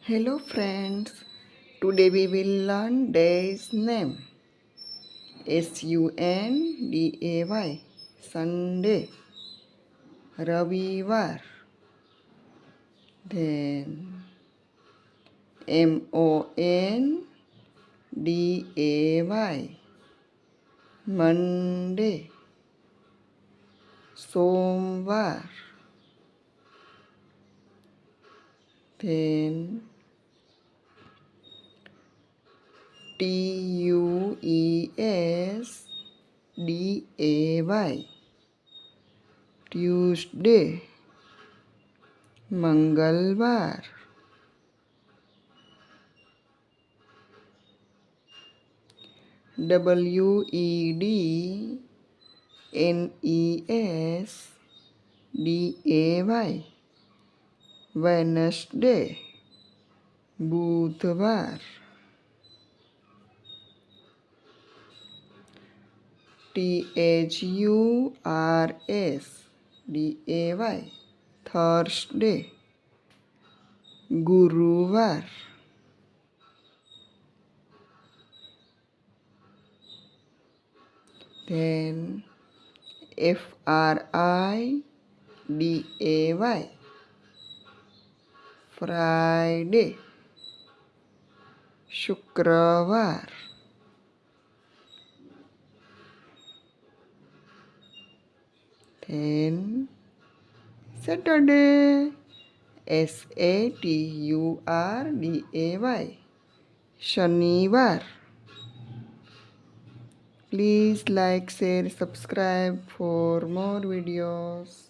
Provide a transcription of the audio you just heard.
Hello friends, today we will learn day's name. Sunday, Sunday, રવિવાર. Then Monday, Monday, સોમવાર. Then Tuesday, Tuesday, મંગળવાર. Wednesday, Wednesday, બુધવાર. Thursday, Thursday, ગુરુવાર. Then Friday, Friday, શુક્રવાર. Then Saturday, Saturday, શનિવાર. Please like, share, subscribe for more videos.